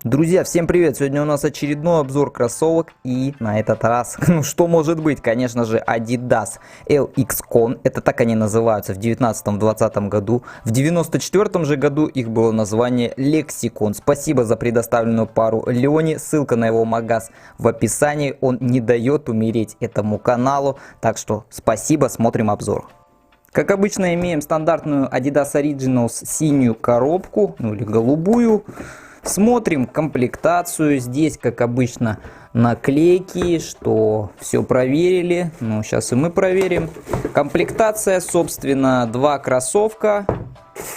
Друзья, всем привет! Сегодня у нас очередной обзор кроссовок, и на этот раз, ну что может быть, конечно же, Adidas LX-Con, это так они называются в 19-20 году. В 94 же году их было название Lexicon. Спасибо за предоставленную пару Лене, ссылка на его магаз в описании, он не дает умереть этому каналу, так что спасибо, смотрим обзор. Как обычно, имеем стандартную Adidas Originals синюю коробку, ну или голубую. Смотрим комплектацию. Здесь, как обычно, наклейки, что все проверили. Ну, сейчас и мы проверим. Комплектация, собственно, два кроссовка,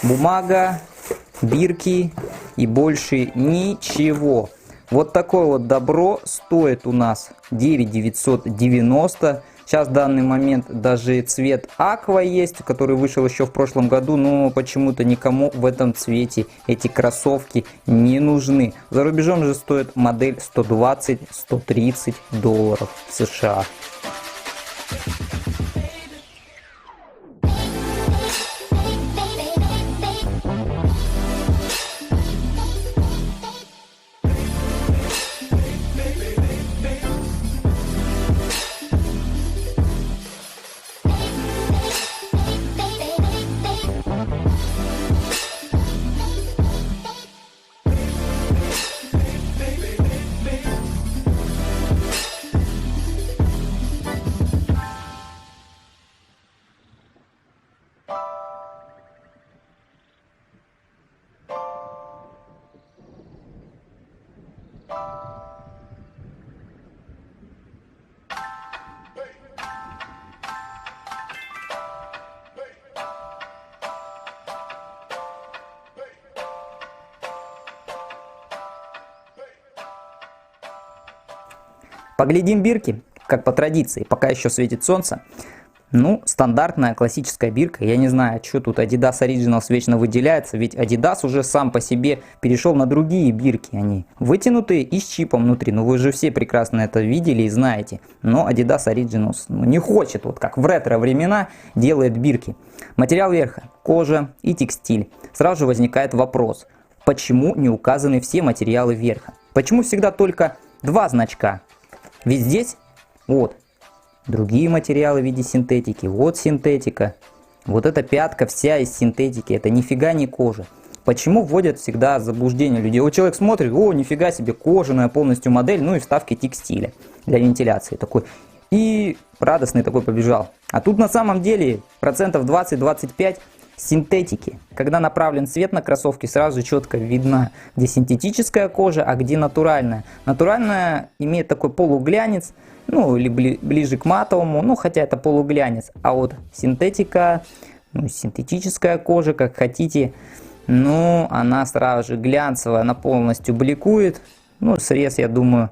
бумага, бирки и больше ничего. Вот такое вот добро стоит у нас 9 990. Сейчас в данный момент даже цвет аква есть, который вышел еще в прошлом году, но почему-то никому в этом цвете эти кроссовки не нужны. За рубежом же стоит модель $120-130 США. Поглядим бирки, как по традиции, пока еще светит солнце. Ну, стандартная классическая бирка. Я не знаю, что тут Adidas Originals вечно выделяется, ведь Adidas уже сам по себе перешел на другие бирки. Они вытянутые и с чипом внутри. Ну, вы же все прекрасно это видели и знаете. Но Adidas Originals не хочет, вот как в ретро времена, делает бирки. Материал верха, кожа и текстиль. Сразу же возникает вопрос, почему не указаны все материалы верха? Почему всегда только два значка? Ведь здесь, вот, другие материалы в виде синтетики, вот синтетика, вот эта пятка вся из синтетики, это нифига не кожа. Почему вводят всегда заблуждение людей? Вот человек смотрит, о, нифига себе, кожаная полностью модель, ну и вставки текстиля для вентиляции такой. И радостный такой побежал. А тут на самом деле процентов 20-25 синтетики. Когда направлен свет на кроссовки, сразу четко видно, где синтетическая кожа, а где натуральная. Натуральная имеет такой полуглянец, ну или ближе к матовому, ну хотя это полуглянец. А вот синтетика, ну, синтетическая кожа, как хотите, ну она сразу же глянцевая, она полностью бликует. Ну срез, я думаю,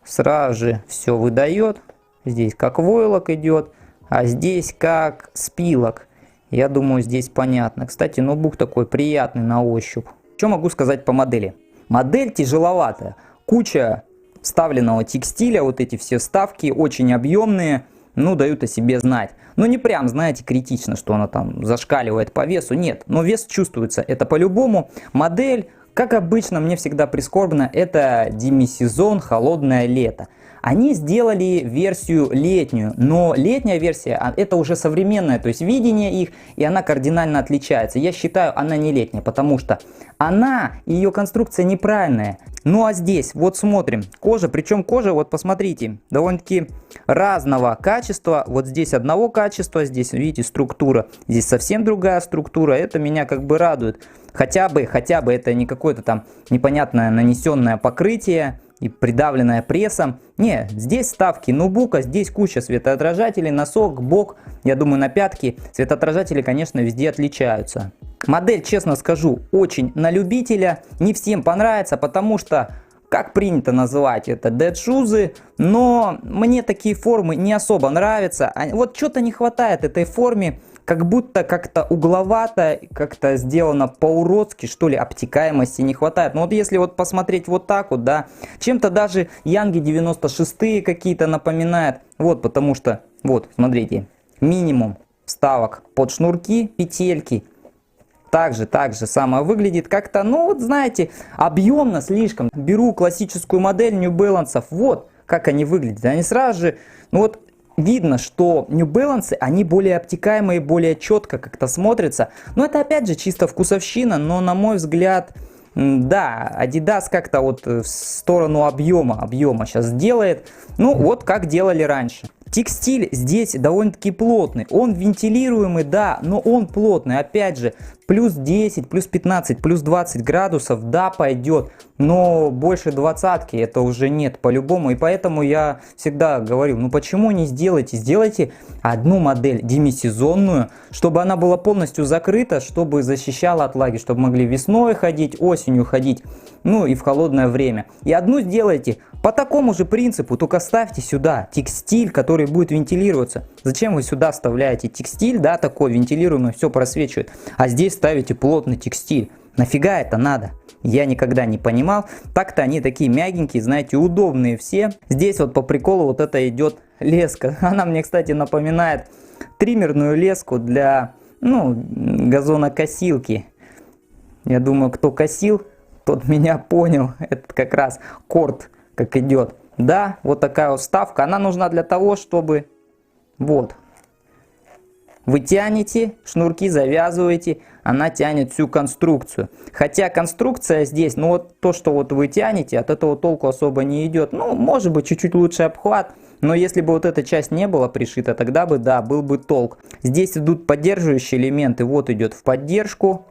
сразу же все выдает. Здесь как войлок идет, а здесь как спилок. Я думаю, здесь понятно. Кстати, ноутбук такой приятный на ощупь. Что могу сказать по модели? Модель тяжеловатая. Куча вставленного текстиля, вот эти все вставки очень объемные, ну, дают о себе знать. Но не прям, знаете, критично, что она там зашкаливает по весу. Нет, но вес чувствуется. Это по-любому. Модель, как обычно, мне всегда прискорбно, это демисезон, холодное лето. Они сделали версию летнюю, но летняя версия это уже современная, то есть видение их, и она кардинально отличается. Я считаю, она не летняя, потому что она, ее конструкция неправильная. Ну а здесь, вот смотрим, кожа, причем кожа, вот посмотрите, довольно-таки разного качества. Вот здесь одного качества, здесь, видите, структура, здесь совсем другая структура, это меня как бы радует. Хотя бы это не какое-то там непонятное нанесенное покрытие и придавленная прессом. Не, здесь вставки ноутбука, здесь куча светоотражателей, носок, бок, я думаю, на пятки. Светоотражатели, конечно, везде отличаются. Модель, честно скажу, очень на любителя, не всем понравится, потому что, как принято называть это, dead shoes, но мне такие формы не особо нравятся. Вот что-то не хватает этой форме, как будто как-то угловато, как-то сделано по-уродски, что ли, обтекаемости не хватает. Но вот если вот посмотреть вот так вот, да, чем-то даже Янги 96 какие-то напоминает. Вот, потому что, вот, смотрите, минимум вставок под шнурки, петельки. Также самое выглядит как-то, ну вот знаете, объемно слишком. Беру классическую модель New Balance, вот как они выглядят. Они сразу же, ну вот видно, что New Balance, они более обтекаемые, более четко как-то смотрятся. Но это опять же чисто вкусовщина, но на мой взгляд, да, Adidas как-то вот в сторону объема сейчас делает. Ну вот как делали раньше. Текстиль здесь довольно-таки плотный, он вентилируемый, да, но он плотный, опять же, плюс 10, плюс 15, плюс 20 градусов, да, пойдет, но больше 20 это уже нет по-любому, и поэтому я всегда говорю, ну почему не сделайте одну модель демисезонную, чтобы она была полностью закрыта, чтобы защищала от влаги, чтобы могли весной ходить, осенью ходить, ну и в холодное время, и одну сделайте по такому же принципу, только ставьте сюда текстиль, который будет вентилироваться. Зачем вы сюда вставляете текстиль, да, такой вентилируемый, все просвечивает, а здесь ставите плотный текстиль? Нафига это надо? Я никогда не понимал. Так-то они такие мягенькие, знаете, удобные все. Здесь вот по приколу вот это идет леска. Она мне, кстати, напоминает триммерную леску для, ну, газонокосилки. Я думаю, кто косил, тот меня понял. Это как раз корд как идет. Да, вот такая вот вставка. Она нужна для того, чтобы вот вы тянете, шнурки завязываете, она тянет всю конструкцию. Хотя конструкция здесь, ну вот то, что вот вы тянете, от этого толку особо не идет. Ну, может быть, чуть-чуть лучше обхват, но если бы вот эта часть не была пришита, тогда бы, да, был бы толк. Здесь идут поддерживающие элементы, вот идет в поддержку.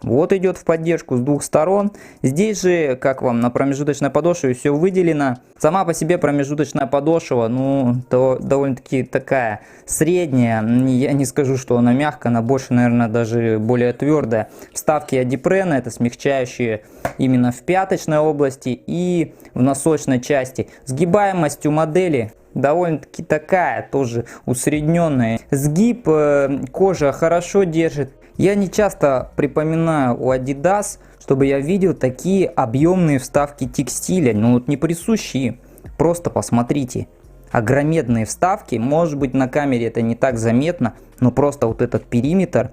Вот идет в поддержку с двух сторон. Здесь же, как вам, на промежуточной подошве все выделено. Сама по себе промежуточная подошва, ну, довольно-таки такая средняя. Я не скажу, что она мягкая, она больше, наверное, даже более твердая. Вставки адипрена, это смягчающие именно в пяточной области и в носочной части. Сгибаемость у модели довольно-таки такая, тоже усредненная. Сгиб, кожа хорошо держит. Я не часто припоминаю у Adidas, чтобы я видел такие объемные вставки текстиля, ну вот не присущие. Просто посмотрите, огромедные вставки, может быть на камере это не так заметно, но просто вот этот периметр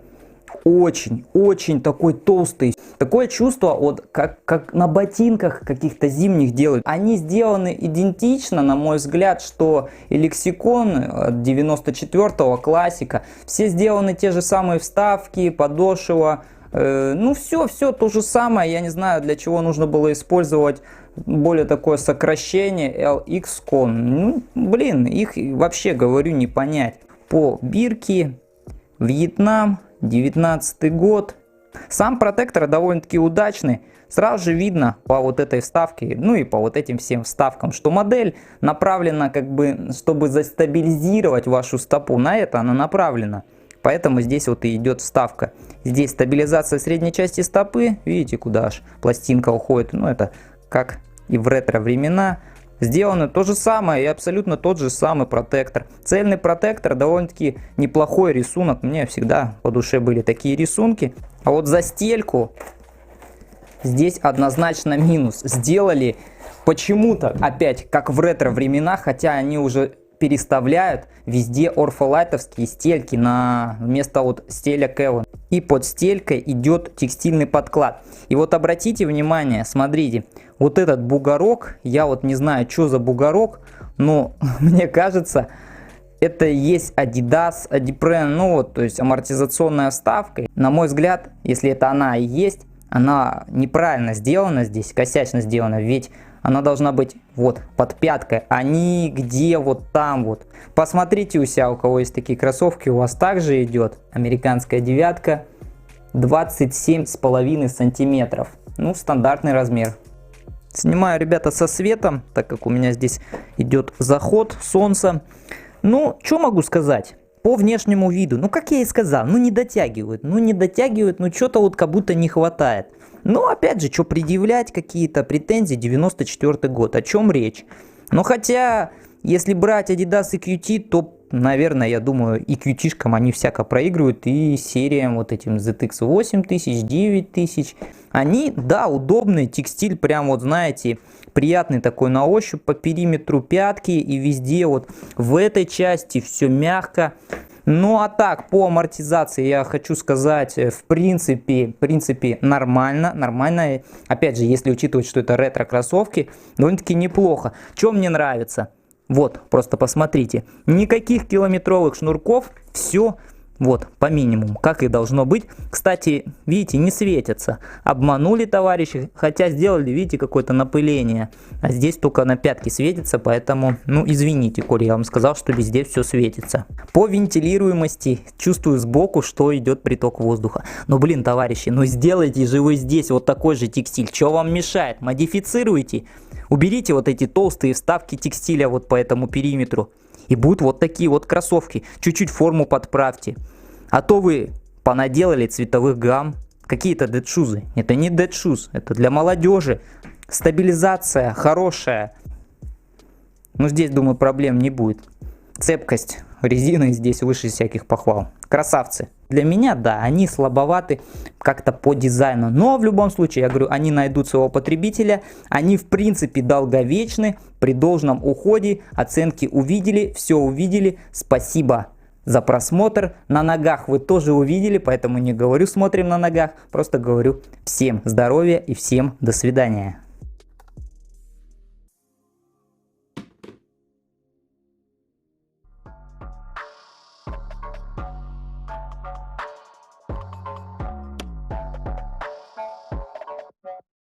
очень такой толстый. Такое чувство, вот как на ботинках каких-то зимних делают. Они сделаны идентично, на мой взгляд, что и лексикон от 94-го классика. Все сделаны те же самые вставки, подошва. Ну все то же самое. Я не знаю, для чего нужно было использовать более такое сокращение LX-Con. Ну, блин, их вообще, говорю, не понять. По бирке, Вьетнам, 19 год. Сам протектор довольно-таки удачный. Сразу же видно по вот этой вставке, ну и по вот этим всем вставкам, что модель направлена как бы, чтобы застабилизировать вашу стопу. На это она направлена. Поэтому здесь вот и идет вставка. Здесь стабилизация средней части стопы. Видите, куда аж пластинка уходит. Ну это как и в ретро времена. Сделано то же самое и абсолютно тот же самый протектор. Цельный протектор, довольно-таки неплохой рисунок. Мне всегда по душе были такие рисунки. А вот застельку здесь однозначно минус. Сделали почему-то опять как в ретро времена, хотя они уже переставляют везде орфолайтовские стельки на вместо вот стеля Кеван. И под стелькой идет текстильный подклад. И вот обратите внимание, смотрите, вот этот бугорок, я вот не знаю, что за бугорок, но мне кажется, это и есть Adidas, Adipren, ну вот, то есть амортизационная вставка. На мой взгляд, если это она и есть, она неправильно сделана здесь, косячно сделана, ведь она должна быть вот под пяткой, а не где вот там вот. Посмотрите у себя, у кого есть такие кроссовки, у вас также идет американская девятка 27,5 сантиметров. Ну, стандартный размер. Снимаю, ребята, со светом, так как у меня здесь идет заход солнца. Ну, что могу сказать? По внешнему виду, ну, как я и сказал, ну, не дотягивают, ну, что-то вот как будто не хватает. Ну, опять же, что предъявлять какие-то претензии, 94 год, о чем речь? Но хотя, если брать Adidas и QT, то, наверное, я думаю, и QT-шкам они всяко проигрывают, и сериям вот этим ZX 8000, 9000. Они, да, удобный текстиль, прям вот, знаете, приятный такой на ощупь по периметру пятки и везде вот в этой части все мягко. Ну а так, по амортизации я хочу сказать, в принципе нормально. Опять же, если учитывать, что это ретро-кроссовки, довольно-таки неплохо. Что мне нравится? Вот, просто посмотрите. Никаких километровых шнурков, все вот по минимуму, как и должно быть. Кстати, видите, не светятся. Обманули товарищи, хотя сделали, видите, какое-то напыление. А здесь только на пятке светится, поэтому, ну, извините, Коля, я вам сказал, что везде все светится. По вентилируемости чувствую сбоку, что идет приток воздуха. Но, блин, товарищи, ну сделайте же вы здесь вот такой же текстиль. Что вам мешает? Модифицируйте. Уберите вот эти толстые вставки текстиля вот по этому периметру. И будут вот такие вот кроссовки. Чуть-чуть форму подправьте. А то вы понаделали цветовых гамм. Какие-то дедшузы. Это не дедшуз. Это для молодежи. Стабилизация хорошая. Ну здесь, думаю, проблем не будет. Цепкость резины здесь выше всяких похвал. Красавцы. Для меня, да, они слабоваты как-то по дизайну. Но в любом случае, я говорю, они найдут своего потребителя. Они в принципе долговечны. При должном уходе. Оценки увидели. Все увидели. Спасибо за просмотр. На ногах вы тоже увидели. Поэтому не говорю смотрим на ногах. Просто говорю всем здоровья и всем до свидания.